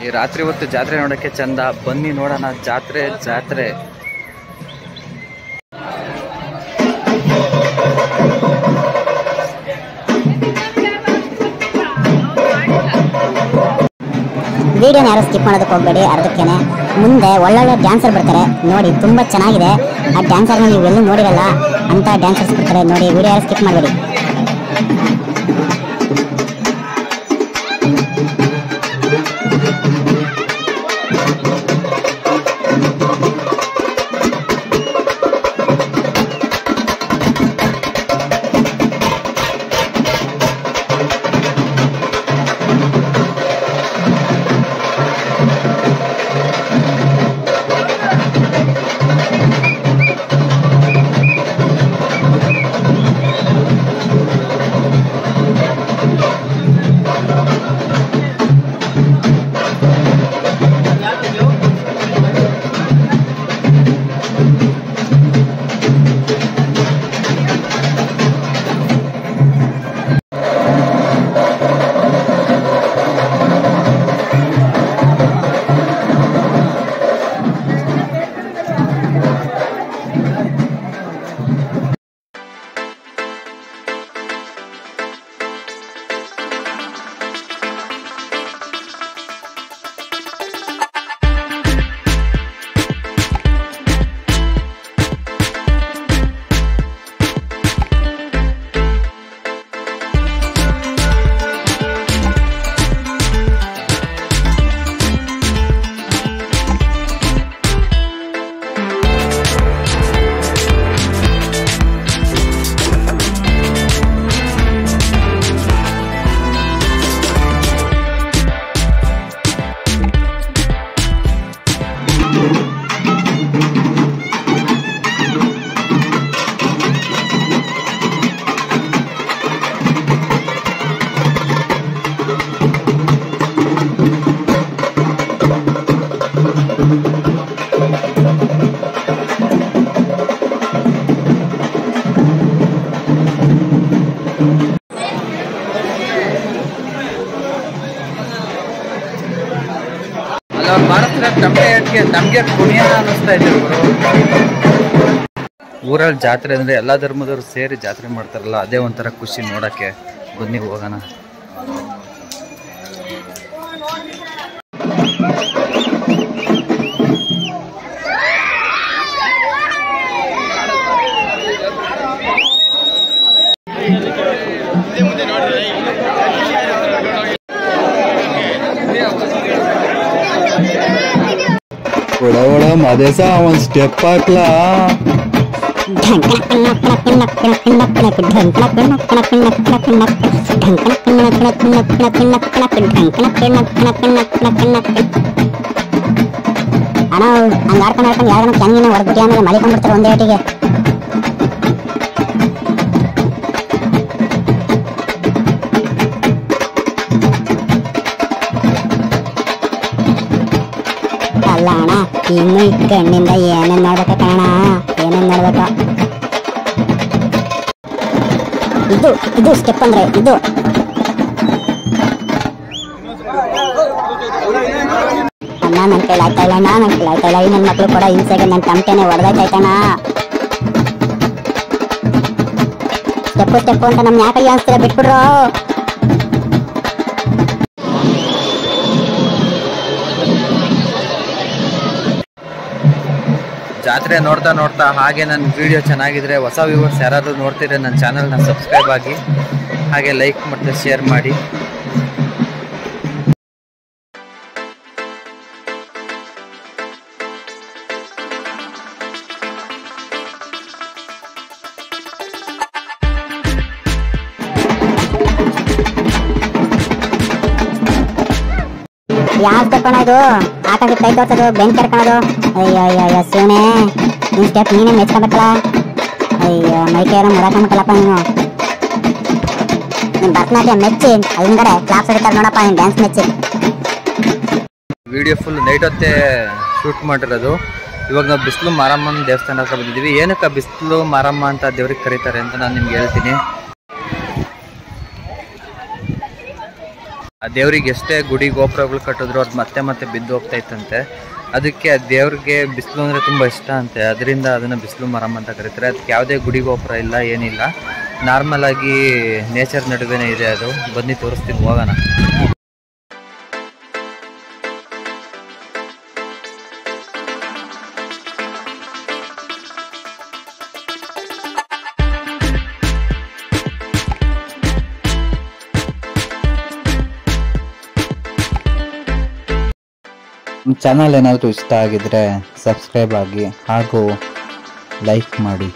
ಈ ರಾತ್ರಿ ಹೊತ್ತು ಜಾತ್ರೆ ನೋಡೋಕ್ಕೆ ಚಂದ. ಬನ್ನಿ ನೋಡೋಣ ಜಾತ್ರೆ ಜಾತ್ರೆ. ವಿಡಿಯೋನ ಯಾರು ಸ್ಕಿಪ್ ಮಾಡೋದಕ್ಕೆ ಹೋಗಬೇಡಿ. ಅರ್ಧಕ್ಕೇನೆ ಮುಂದೆ ಒಳ್ಳೊಳ್ಳೆ ಡ್ಯಾನ್ಸರ್ ಬರ್ತಾರೆ ನೋಡಿ, ತುಂಬ ಚೆನ್ನಾಗಿದೆ. ಆ ಡ್ಯಾನ್ಸರ್ನ ನೀವು ಎಲ್ಲೂ ನೋಡಿರಲ್ಲ ಅಂತ ಡ್ಯಾನ್ಸರ್ಸ್ ಬರ್ತಾರೆ ನೋಡಿ. ವಿಡಿಯೋ ಯಾರು ಸ್ಕಿಪ್ ಮಾಡಬೇಡಿ. ನಮಗೆ ಪುಣ್ಯನ ಅನ್ನಿಸ್ತಾ ಇದೆ. ಊರಲ್ಲಿ ಜಾತ್ರೆ ಅಂದ್ರೆ ಎಲ್ಲಾ ಧರ್ಮದವರು ಸೇರಿ ಜಾತ್ರೆ ಮಾಡ್ತಾರಲ್ಲ, ಅದೇ ಒಂಥರ ಖುಷಿ ನೋಡಕ್ಕೆ. ಬನ್ನಿ ಹೋಗೋಣ. ಒಡ ಮದೇಸ ಒಂದು ಸ್ಟೆಪ್ ಹಾಕ್ಲಾ. ಅಣ್ಣ ಹಂಗ ಆಡ್ಕೊಂಡು ಆಡ್ಕೊಂಡು ಯಾರನ್ನ ಕೆನ್ಗಿನ ಹೊಡೆದ್ಬಿಟ್ಟು ಆಮೇಲೆ ಮಲಿಕೊಂಡ್ಬಿಡ್ತಾರೆ ಒಂದೇ ಏಟಿಗೆ. ಅಲ್ಲ ಅಣ್ಣ, ಇನ್ನು ಈ ಕಣ್ಣಿಂದ ಏನೇನ್ ನೋಡ್ಬೇಕ ಕಣ, ಏನೇನ್ ನೋಡ್ಬೇಕ. ಇದು ಸ್ಟೆಪ್ ಅಂದ್ರೆ ಇದು. ಅಣ್ಣ ನನ್ ಕೈಲಿ ಆಯ್ತಾ ಇಲ್ಲ ಅಣ್ಣ, ನನ್ ಕೈಲಿ ಆಯ್ತಾ ಇಲ್ಲ. ಈ ನನ್ ಮಕ್ಳು ಕೂಡ ಹಿಂಸೆಗೆ ನನ್ ತಮಟೆನೆ ಹೊಡೆದಾಯ್ತಾಯ್ತಣ್ಣ. ಸ್ಟೆಪ್ಪು ಅಂತ ನಮ್ ಯಾಕೆ ಅನ್ಸ್ತೀರ, ಬಿಟ್ಬಿಡ್ರು. ಜಾತ್ರೆ ನೋಡ್ತಾ ನೋಡ್ತಾ ಹಾಗೆ ನನ್ನ ವಿಡಿಯೋ ಚೆನ್ನಾಗಿದ್ರೆ, ಹೊಸ ವ್ಯೂವರ್ಸ್ ಯಾರಾದರೂ ನೋಡ್ತಿದ್ರೆ ನನ್ನ ಚಾನಲ್ನ ಸಬ್ಸ್ಕ್ರೈಬ್ ಆಗಿ, ಹಾಗೆ ಲೈಕ್ ಮತ್ತು ಶೇರ್ ಮಾಡಿ. ಯಾವ ಸ್ಟೆಪ್ ಅಣ್ಣ ಇದು? ಆಕಾಶಕ್ಕೆ ಕೈ ತೋರ್ಸೋದು, ಬೆಂಕಿ ಕರ್ಕೊಳ್ಳೋದು. ಅಯ್ಯೋ ಅಯ್ಯೋ ಶಿವನೇ, ನಿನ್ ಸ್ಟೆಪ್ ನೀನೇ ಮೆಚ್ಕೋಬೇಕಲ್ಲ. ಅಯ್ಯೋ ಮೈಕೈನ ಮುರಾಕೊಂಬಿಟ್ಟಲ್ಲಪ್ಪ ನೀನು. ನಿನ್ ಭರತನಾಟ್ಯ ಮೆಚ್ಚಿ ಹಿಂಗಡೆ ಕ್ಲಾಸ್ ಹೊಡಿತಾರೆ ನೋಡಪ್ಪ, ನಿನ್ ಡ್ಯಾನ್ಸ್ ಮೆಚ್ಚಿ. ವಿಡಿಯೋ ಫುಲ್ ನೈಟ್ ಹೊತ್ತೇ ಶೂಟ್ ಮಾಡಿರೋದು. ಇವಾಗ ನಾವು ಬಿಸಿಲು ಮಾರಮ್ಮನ ದೇವಸ್ಥಾನ ಹತ್ರ ಬಂದಿದ್ದೀವಿ. ಏನಕ್ಕೆ ಬಿಸಿಲು ಮಾರಮ್ಮ ಅಂತ ದೇವ್ರಿಗೆ ಕರೀತಾರೆ ಅಂತ ನಾನು ನಿಮ್ಗೆ ಹೇಳ್ತೀನಿ. ಆ ದೇವ್ರಿಗೆ ಎಷ್ಟೇ ಗುಡಿ ಗೋಪುರಗಳು ಕಟ್ಟಿದ್ರು ಅದು ಮತ್ತೆ ಮತ್ತೆ ಬಿದ್ದು ಹೋಗ್ತಾ ಇತ್ತಂತೆ. ಅದಕ್ಕೆ ಆ ದೇವ್ರಿಗೆ ಬಿಸಿಲು ಅಂದರೆ ತುಂಬ ಇಷ್ಟ ಅಂತೆ. ಅದರಿಂದ ಅದನ್ನು ಬಿಸಿಲು ಮರಮ್ ಅಂತ ಕರೀತಾರೆ. ಅದಕ್ಕೆ ಯಾವುದೇ ಗುಡಿ ಗೋಪುರ ಇಲ್ಲ, ಏನಿಲ್ಲ, ನಾರ್ಮಲ್ ಆಗಿ ನೇಚರ್ ನಡುವೆನೇ ಇದೆ. ಅದು ಬನ್ನಿ ತೋರಿಸ್ತೀನಿ, ಹೋಗೋಣ. ಚಾನಲ್ ಏನಾದರೂ ಇಷ್ಟ ಆಗಿದ್ರೆ ಸಬ್ಸ್ಕ್ರೈಬ್ ಆಗಿ ಹಾಗೂ ಲೈಕ್ ಮಾಡಿ.